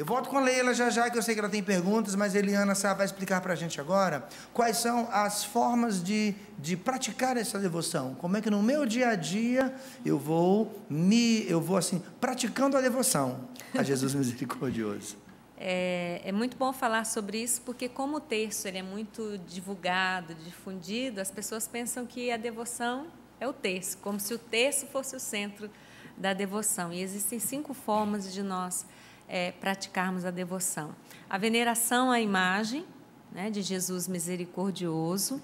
Eu volto com a Leila já já, que eu sei que ela tem perguntas, mas a Eliana vai explicar para a gente agora quais são as formas de praticar essa devoção. Como é que no meu dia a dia eu vou assim, praticando a devoção a Jesus misericordioso. É muito bom falar sobre isso, porque como o terço ele é muito divulgado, difundido, as pessoas pensam que a devoção é o terço, como se o terço fosse o centro da devoção. E existem 5 formas de nós praticarmos a devoção. A veneração à imagem, né, de Jesus misericordioso.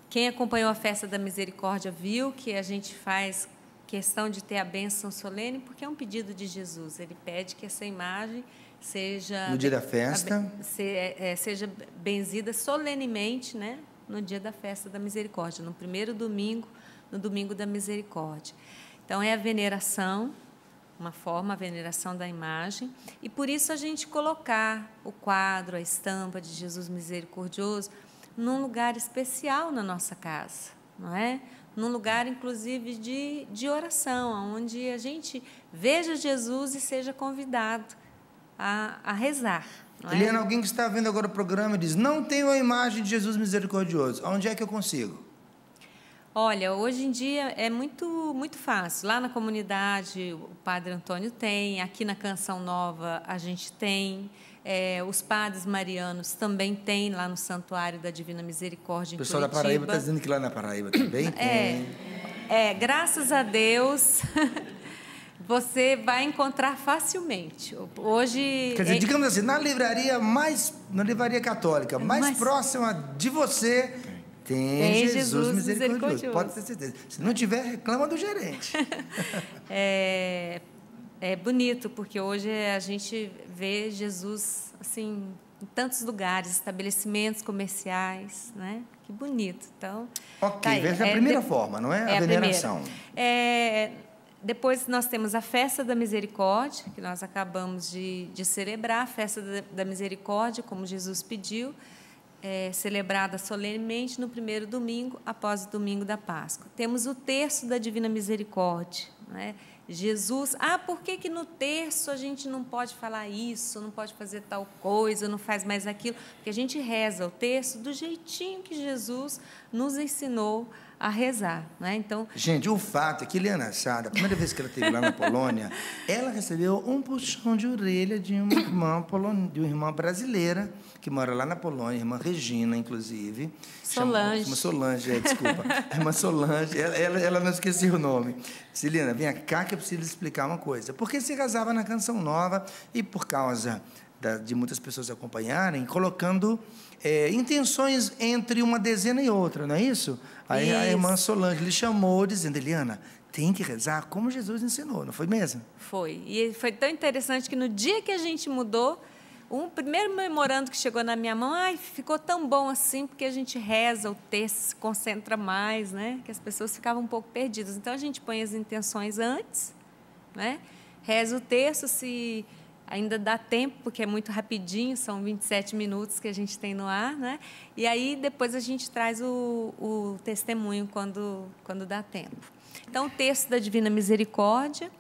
Quem acompanhou a festa da misericórdia viu que a gente faz questão de ter a bênção solene, porque é um pedido de Jesus. Ele pede que essa imagem seja... No dia da festa. Seja benzida solenemente, né, no dia da festa da misericórdia, no primeiro domingo, no domingo da misericórdia. Então, é a veneração, uma forma, a veneração da imagem, e por isso a gente colocar o quadro, a estampa de Jesus misericordioso, num lugar especial na nossa casa, não é? Num lugar, inclusive, de oração, onde a gente veja Jesus e seja convidado a rezar. Não é? Eliana, alguém que está vendo agora o programa e diz, não tenho a imagem de Jesus misericordioso, onde é que eu consigo? Olha, hoje em dia é muito fácil. Lá na comunidade o Padre Antônio tem, aqui na Canção Nova a gente tem, os padres marianos também tem lá no Santuário da Divina Misericórdia em Curitiba. O pessoal da Paraíba está dizendo que lá na Paraíba também tem. Graças a Deus, você vai encontrar facilmente. Hoje, quer dizer, digamos assim, na livraria católica mais próxima de você... Tem Jesus misericordioso, pode ter certeza. Se não tiver, reclama do gerente. É bonito, porque hoje a gente vê Jesus assim, em tantos lugares, estabelecimentos comerciais, né? Que bonito. Então, ok, essa é a primeira forma, não é? A veneração. Depois nós temos a Festa da Misericórdia, que nós acabamos de celebrar, a Festa da Misericórdia, como Jesus pediu, celebrada solenemente no primeiro domingo, após o domingo da Páscoa. Temos o terço da Divina Misericórdia, né? Jesus, por que no terço a gente não pode falar isso, não pode fazer tal coisa, não faz mais aquilo? Porque a gente reza o terço do jeitinho que Jesus nos ensinou a rezar, né? Então, gente, o fato é que Eliana Sada, a primeira vez que ela esteve lá na Polônia, ela recebeu um puxão de orelha de uma irmã brasileira que mora lá na Polônia, irmã Regina, inclusive. Solange. Irmã Solange, desculpa. Irmã Solange, ela não esqueci o nome. Disse, Eliana, vem cá que eu preciso explicar uma coisa. Porque se rezava na Canção Nova e por causa de muitas pessoas acompanharem, colocando intenções entre uma dezena e outra, não é isso? Aí a irmã Solange lhe chamou, dizendo, Eliana, tem que rezar como Jesus ensinou, não foi mesmo? Foi. E foi tão interessante que no dia que a gente mudou, o primeiro memorando que chegou na minha mão, ficou tão bom assim, porque a gente reza, o texto se concentra mais, né? Que as pessoas ficavam um pouco perdidas. Então, a gente põe as intenções antes, né? Reza o texto, se ainda dá tempo, porque é muito rapidinho, são 27 minutos que a gente tem no ar, né? E aí, depois, a gente traz o testemunho quando dá tempo. Então, o texto da Divina Misericórdia,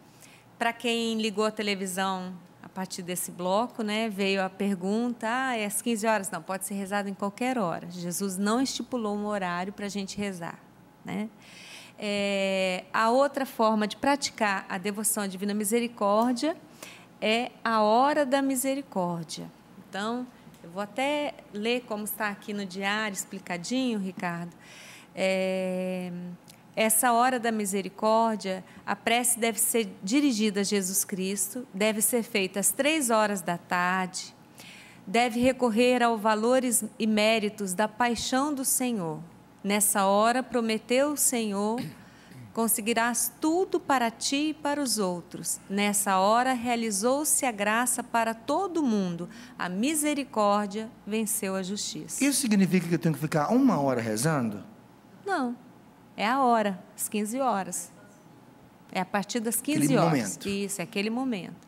para quem ligou a televisão a partir desse bloco, né, veio a pergunta, é às 15 horas? Não, pode ser rezado em qualquer hora. Jesus não estipulou um horário para a gente rezar, né? A outra forma de praticar a devoção à Divina Misericórdia é a hora da misericórdia. Então, eu vou até ler como está aqui no diário, explicadinho, Ricardo. Essa hora da misericórdia, a prece deve ser dirigida a Jesus Cristo, deve ser feita às 15h, deve recorrer aos valores e méritos da paixão do Senhor. Nessa hora, prometeu o Senhor, conseguirás tudo para ti e para os outros. Nessa hora, realizou-se a graça para todo mundo. A misericórdia venceu a justiça. Isso significa que eu tenho que ficar 1 hora rezando? Não. É a hora, às 15 horas. É a partir das 15 horas. Momento. Isso, é aquele momento.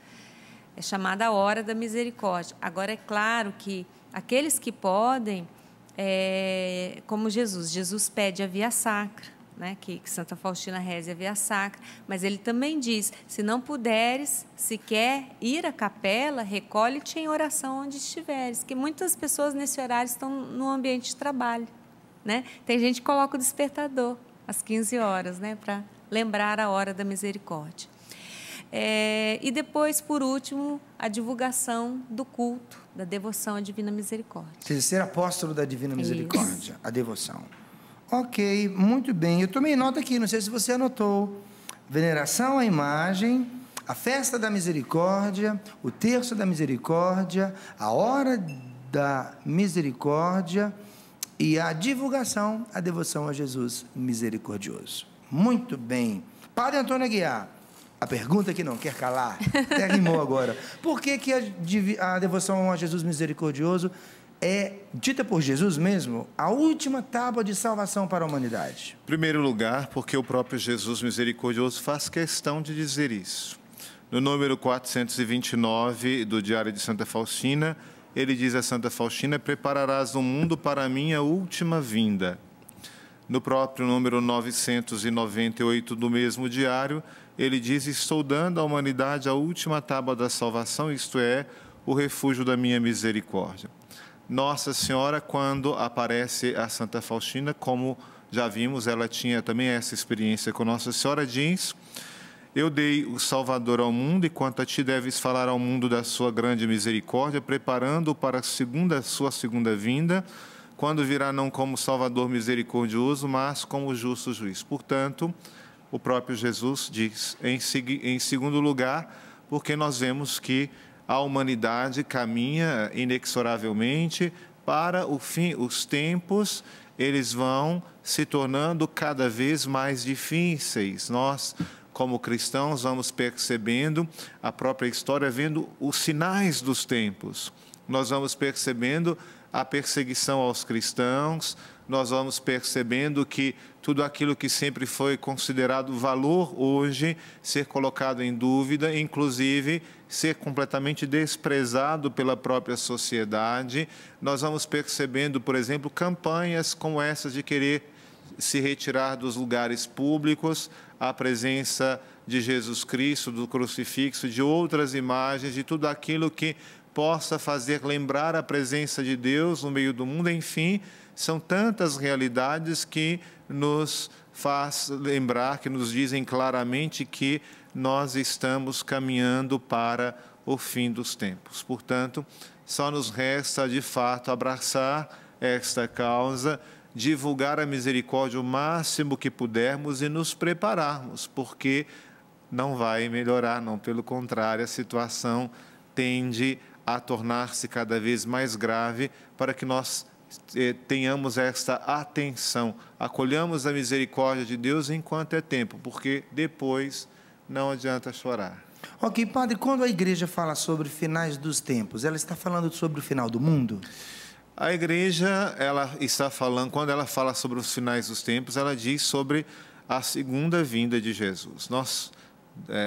É chamada a hora da misericórdia. Agora, é claro que aqueles que podem, como Jesus pede a via sacra, né, que Santa Faustina reze a via sacra, mas ele também diz, se não puderes, se quer ir à capela, recolhe-te em oração onde estiveres, que muitas pessoas nesse horário estão no ambiente de trabalho, né? Tem gente que coloca o despertador às 15 horas, né, para lembrar a hora da misericórdia. E depois, por último, a divulgação do culto, da devoção à Divina Misericórdia. Terceiro apóstolo da Divina Misericórdia, a devoção. Ok, muito bem. Eu tomei nota aqui, não sei se você anotou. Veneração à imagem, a festa da misericórdia, o terço da misericórdia, a hora da misericórdia e a divulgação, a devoção a Jesus misericordioso. Muito bem. Padre Antônio Aguiar, a pergunta que não quer calar, até rimou agora. Por que a devoção a Jesus misericordioso é dita por Jesus mesmo a última tábua de salvação para a humanidade? Em primeiro lugar, porque o próprio Jesus misericordioso faz questão de dizer isso. No número 429 do Diário de Santa Faustina, ele diz a Santa Faustina: prepararás o mundo para a minha última vinda. No próprio número 998 do mesmo diário, ele diz: estou dando à humanidade a última tábua da salvação, isto é, o refúgio da minha misericórdia. Nossa Senhora, quando aparece a Santa Faustina, como já vimos, ela tinha também essa experiência com Nossa Senhora, diz: eu dei o Salvador ao mundo, e quanto a ti deves falar ao mundo da sua grande misericórdia, preparando-o para a sua segunda vinda, quando virá não como Salvador misericordioso, mas como justo juiz. Portanto, o próprio Jesus diz, em segundo lugar, porque nós vemos que a humanidade caminha inexoravelmente para o fim. Os tempos, eles vão se tornando cada vez mais difíceis. Nós, como cristãos, vamos percebendo a própria história, vendo os sinais dos tempos. Nós vamos percebendo a perseguição aos cristãos, nós vamos percebendo que tudo aquilo que sempre foi considerado valor hoje ser colocado em dúvida, inclusive ser completamente desprezado pela própria sociedade. Nós vamos percebendo, por exemplo, campanhas como essas de querer se retirar dos lugares públicos a presença de Jesus Cristo, do crucifixo, de outras imagens, de tudo aquilo que possa fazer lembrar a presença de Deus no meio do mundo. Enfim, são tantas realidades que nos faz lembrar, que nos dizem claramente que nós estamos caminhando para o fim dos tempos. Portanto, só nos resta, de fato, abraçar esta causa, divulgar a misericórdia o máximo que pudermos e nos prepararmos, porque não vai melhorar, não. Pelo contrário, a situação tende a tornar-se cada vez mais grave, para que nós tenhamos esta atenção, acolhamos a misericórdia de Deus enquanto é tempo, porque depois não adianta chorar. Ok, padre, quando a igreja fala sobre finais dos tempos, ela está falando sobre o final do mundo? A igreja, ela está falando, quando ela fala sobre os finais dos tempos, ela diz sobre a segunda vinda de Jesus.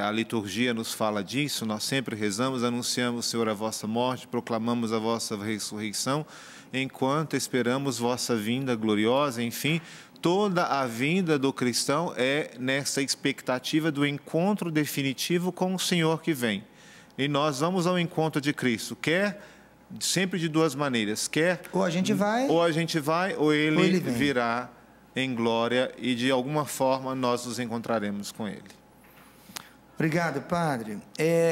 A liturgia nos fala disso, nós sempre rezamos, anunciamos, Senhor, a vossa morte, proclamamos a vossa ressurreição, enquanto esperamos vossa vinda gloriosa. Enfim, toda a vinda do cristão é nessa expectativa do encontro definitivo com o Senhor que vem. E nós vamos ao encontro de Cristo, quer sempre de duas maneiras, quer ou a gente vai, ou ele virá em glória, e de alguma forma nós nos encontraremos com ele. Obrigado, padre.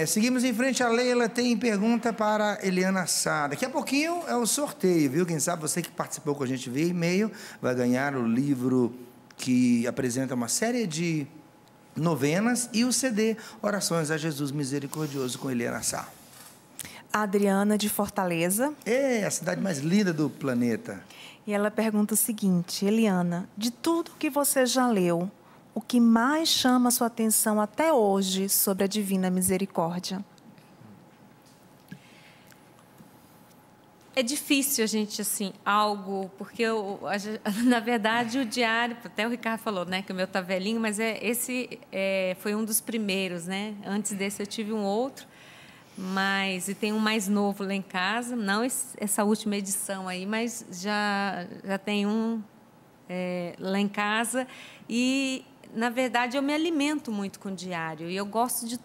Seguimos em frente. A Leila tem pergunta para Eliana Sá. Daqui a pouquinho é o sorteio, viu? Quem sabe você que participou com a gente via e-mail vai ganhar o livro que apresenta uma série de novenas e o CD Orações a Jesus Misericordioso com Eliana Sá. Adriana, de Fortaleza. É a cidade mais linda do planeta. E ela pergunta o seguinte: Eliana, de tudo que você já leu, o que mais chama a sua atenção até hoje sobre a Divina Misericórdia? É difícil a gente, assim, porque na verdade o diário, até o Ricardo falou, né, que o meu tá velhinho, mas esse foi um dos primeiros, né? Antes desse eu tive um outro, e tem um mais novo lá em casa, não essa última edição aí, mas já tem um lá em casa. E, na verdade, eu me alimento muito com o diário. E eu gosto de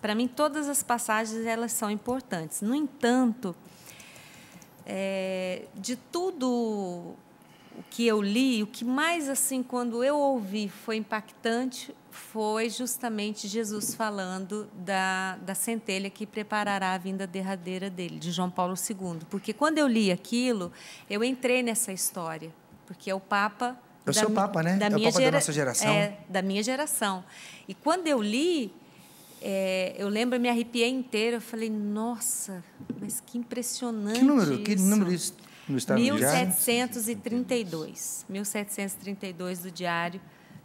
para mim, todas as passagens elas são importantes. No entanto, de tudo o que eu li, o que mais, assim, quando eu ouvi, foi impactante, foi justamente Jesus falando da centelha que preparará a vinda derradeira dele, de João Paulo II. Porque quando eu li aquilo, eu entrei nessa história, porque é o Papa... É o seu Papa, né? É o Papa da nossa geração. Da minha geração. E quando eu li, eu lembro, eu me arrepiei inteira, eu falei, nossa, mas que impressionante Que número isso no estado do diário? 1732 do Diário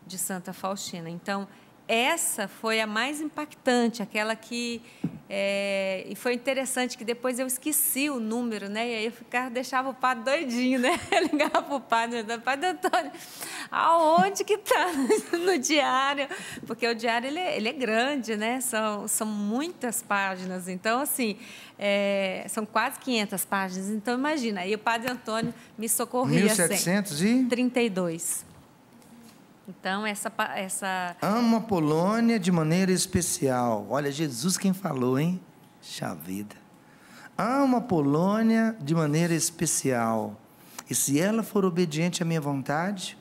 de Santa Faustina. Então, essa foi a mais impactante, aquela que... e foi interessante que depois eu esqueci o número, né? E aí eu deixava o padre doidinho, né? Eu ligava para o padre Antônio, aonde que está no diário? Porque o diário ele é grande, né? São muitas páginas. Então, assim, são quase 500 páginas. Então, imagina, aí o padre Antônio me socorria 1732. Então, essa... Amo a Polônia de maneira especial. Olha, Jesus quem falou, hein? Xa vida. Amo a Polônia de maneira especial. E se ela for obediente à minha vontade,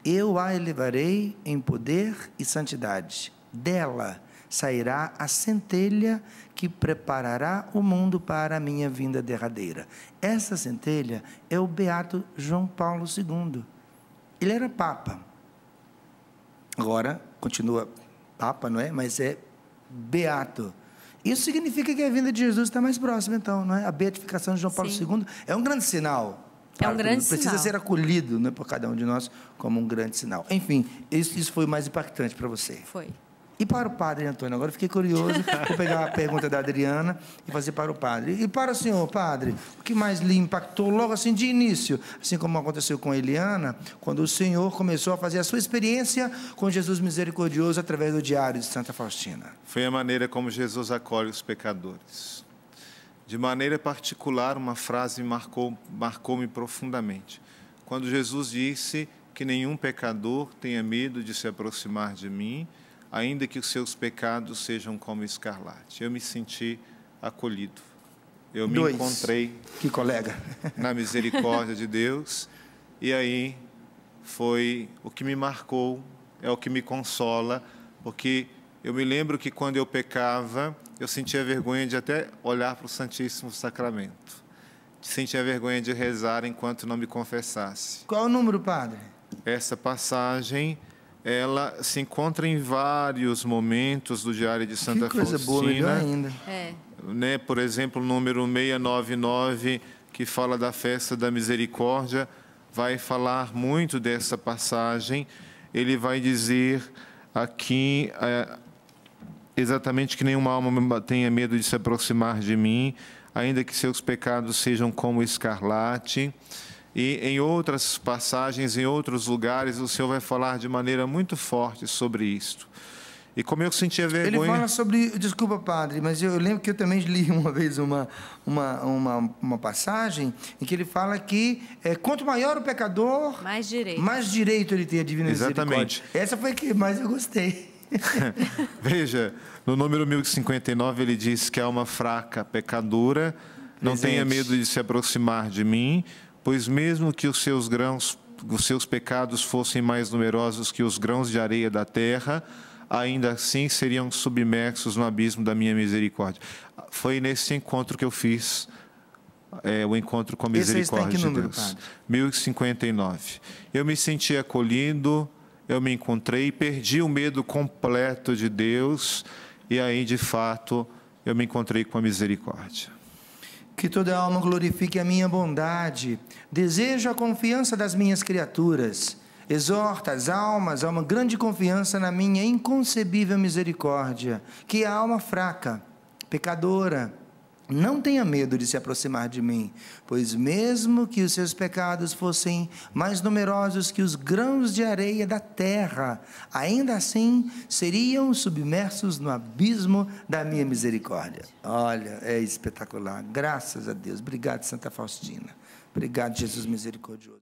eu a elevarei em poder e santidade. Dela sairá a centelha que preparará o mundo para a minha vinda derradeira. Essa centelha é o beato João Paulo II. Ele era Papa. Agora, continua Papa, não é? Mas é beato. Isso significa que a vinda de Jesus está mais próxima, então, não é? A beatificação de João Paulo II é um grande sinal. Claro, precisa ser acolhido, né, por cada um de nós como um grande sinal. Enfim, isso foi o mais impactante para você. Foi. E para o padre Antônio? Agora eu fiquei curioso, vou pegar a pergunta da Adriana e fazer para o padre. E para o senhor, padre, o que mais lhe impactou logo assim de início, assim como aconteceu com a Eliana, quando o senhor começou a fazer a sua experiência com Jesus misericordioso através do Diário de Santa Faustina? Foi a maneira como Jesus acolhe os pecadores. De maneira particular, uma frase marcou-me profundamente. Quando Jesus disse que nenhum pecador tenha medo de se aproximar de mim, ainda que os seus pecados sejam como escarlate. Eu me senti acolhido. Eu me encontrei na misericórdia de Deus. E aí foi o que me marcou, é o que me consola, porque eu me lembro que quando eu pecava, eu sentia vergonha de até olhar para o Santíssimo Sacramento. Sentia vergonha de rezar enquanto não me confessasse. Qual o número, padre? Essa passagem... ela se encontra em vários momentos do Diário de Santa Faustina. Que coisa boa, melhor ainda. Né? Por exemplo, o número 699, que fala da festa da misericórdia, vai falar muito dessa passagem. Ele vai dizer aqui exatamente que nenhuma alma tenha medo de se aproximar de mim, ainda que seus pecados sejam como escarlate. E em outras passagens, em outros lugares, o Senhor vai falar de maneira muito forte sobre isto. E como eu sentia vergonha... Ele fala sobre... Desculpa, padre, mas eu lembro que eu também li uma vez uma passagem em que ele fala que quanto maior o pecador... Mais direito ele tem a divina Exatamente. misericórdia. Essa foi a que mais eu gostei. Veja, no número 1059 ele diz que a alma fraca, pecadora, não tenha medo de se aproximar de mim, pois mesmo que os seus pecados fossem mais numerosos que os grãos de areia da terra, ainda assim seriam submersos no abismo da minha misericórdia. Foi nesse encontro que eu fiz, o encontro com a misericórdia de Deus. Padre? 1059. Eu me senti acolhido, eu me encontrei, perdi o medo completo de Deus, e aí, de fato, eu me encontrei com a misericórdia. Que toda alma glorifique a minha bondade. Desejo a confiança das minhas criaturas. Exorta as almas a uma grande confiança na minha inconcebível misericórdia. Que a alma fraca, pecadora, não tenha medo de se aproximar de mim, pois mesmo que os seus pecados fossem mais numerosos que os grãos de areia da terra, ainda assim seriam submersos no abismo da minha misericórdia. Olha, é espetacular. Graças a Deus. Obrigado, Santa Faustina. Obrigado, Jesus misericordioso.